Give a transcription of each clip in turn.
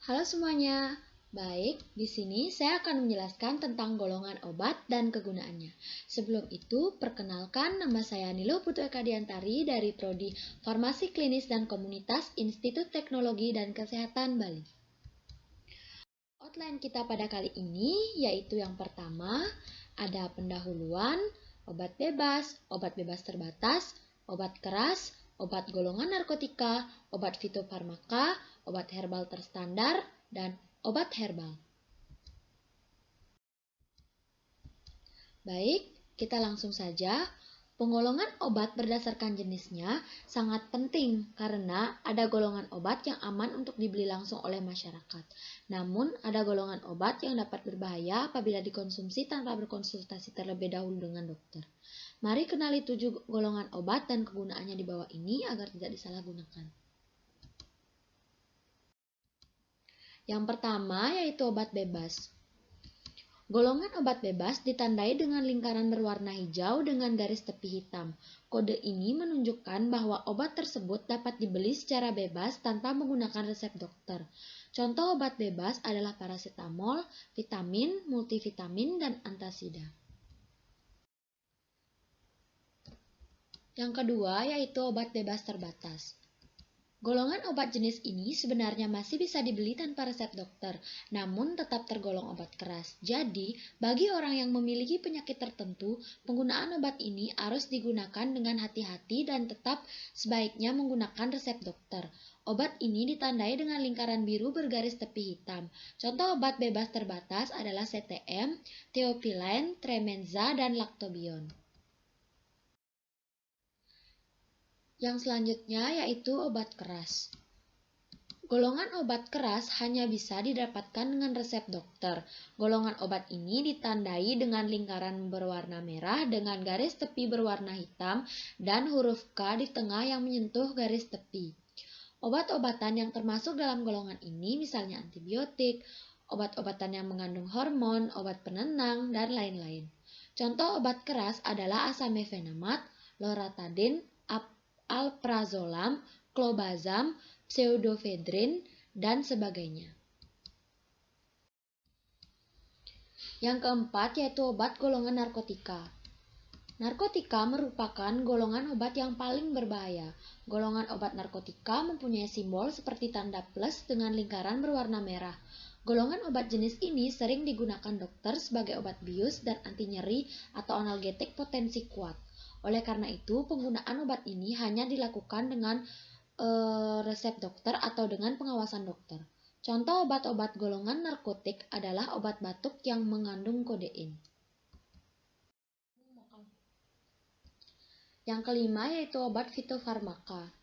Halo semuanya. Baik, di sini saya akan menjelaskan tentang golongan obat dan kegunaannya. Sebelum itu, perkenalkan nama saya Nilo Putu Eka Diantari dari Prodi Farmasi Klinis dan Komunitas Institut Teknologi dan Kesehatan Bali. Outline kita pada kali ini yaitu yang pertama, ada pendahuluan, obat bebas terbatas, obat keras, obat golongan narkotika, obat fitofarmaka, obat herbal terstandar, dan obat herbal. Baik, kita langsung saja. Penggolongan obat berdasarkan jenisnya sangat penting karena ada golongan obat yang aman untuk dibeli langsung oleh masyarakat. Namun, ada golongan obat yang dapat berbahaya apabila dikonsumsi tanpa berkonsultasi terlebih dahulu dengan dokter. Mari kenali 7 golongan obat dan kegunaannya di bawah ini agar tidak disalahgunakan. Yang pertama yaitu obat bebas. Golongan obat bebas ditandai dengan lingkaran berwarna hijau dengan garis tepi hitam. Kode ini menunjukkan bahwa obat tersebut dapat dibeli secara bebas tanpa menggunakan resep dokter. Contoh obat bebas adalah paracetamol, vitamin, multivitamin, dan antasida. Yang kedua yaitu obat bebas terbatas. Golongan obat jenis ini sebenarnya masih bisa dibeli tanpa resep dokter, namun tetap tergolong obat keras. Jadi, bagi orang yang memiliki penyakit tertentu, penggunaan obat ini harus digunakan dengan hati-hati dan tetap sebaiknya menggunakan resep dokter. Obat ini ditandai dengan lingkaran biru bergaris tepi hitam. Contoh obat bebas terbatas adalah CTM, Theophylline, Tremenza, dan Lactobion. Yang selanjutnya yaitu obat keras. Golongan obat keras hanya bisa didapatkan dengan resep dokter. Golongan obat ini ditandai dengan lingkaran berwarna merah dengan garis tepi berwarna hitam dan huruf K di tengah yang menyentuh garis tepi. Obat-obatan yang termasuk dalam golongan ini misalnya antibiotik, obat-obatan yang mengandung hormon, obat penenang, dan lain-lain. Contoh obat keras adalah asamefenamat, loratadin, alprazolam, clobazam, pseudoephedrine, dan sebagainya. Yang keempat yaitu obat golongan narkotika. Narkotika merupakan golongan obat yang paling berbahaya. Golongan obat narkotika mempunyai simbol seperti tanda plus dengan lingkaran berwarna merah. Golongan obat jenis ini sering digunakan dokter sebagai obat bius dan anti nyeri atau analgetik potensi kuat. Oleh karena itu, penggunaan obat ini hanya dilakukan dengan resep dokter atau dengan pengawasan dokter. Contoh obat-obat golongan narkotik adalah obat batuk yang mengandung kodein. Yang kelima yaitu obat fitofarmaka.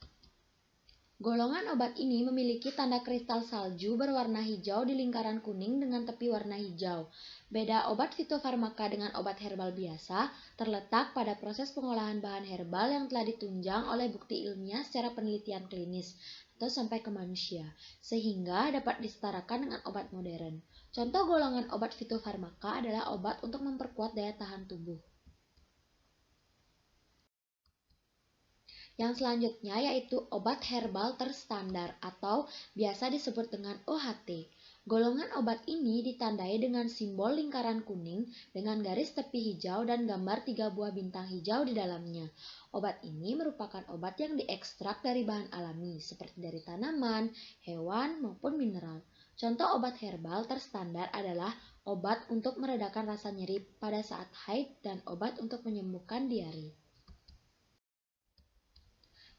Golongan obat ini memiliki tanda kristal salju berwarna hijau di lingkaran kuning dengan tepi warna hijau. Beda obat fitofarmaka dengan obat herbal biasa terletak pada proses pengolahan bahan herbal yang telah ditunjang oleh bukti ilmiah secara penelitian klinis atau sampai ke manusia, sehingga dapat disetarakan dengan obat modern. Contoh golongan obat fitofarmaka adalah obat untuk memperkuat daya tahan tubuh. Yang selanjutnya yaitu obat herbal terstandar atau biasa disebut dengan OHT. Golongan obat ini ditandai dengan simbol lingkaran kuning dengan garis tepi hijau dan gambar 3 buah bintang hijau di dalamnya. Obat ini merupakan obat yang diekstrak dari bahan alami seperti dari tanaman, hewan, maupun mineral. Contoh obat herbal terstandar adalah obat untuk meredakan rasa nyeri pada saat haid dan obat untuk menyembuhkan diare.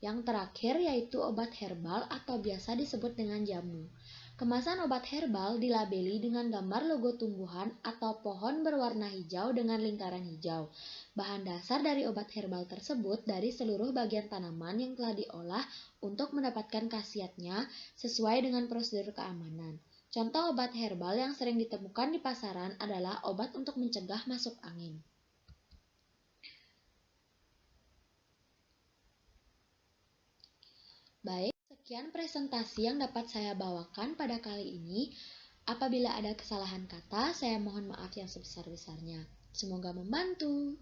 Yang terakhir yaitu obat herbal atau biasa disebut dengan jamu. Kemasan obat herbal dilabeli dengan gambar logo tumbuhan atau pohon berwarna hijau dengan lingkaran hijau. Bahan dasar dari obat herbal tersebut dari seluruh bagian tanaman yang telah diolah untuk mendapatkan khasiatnya sesuai dengan prosedur keamanan. Contoh obat herbal yang sering ditemukan di pasaran adalah obat untuk mencegah masuk angin. Baik, sekian presentasi yang dapat saya bawakan pada kali ini. Apabila ada kesalahan kata, saya mohon maaf yang sebesar-besarnya. Semoga membantu.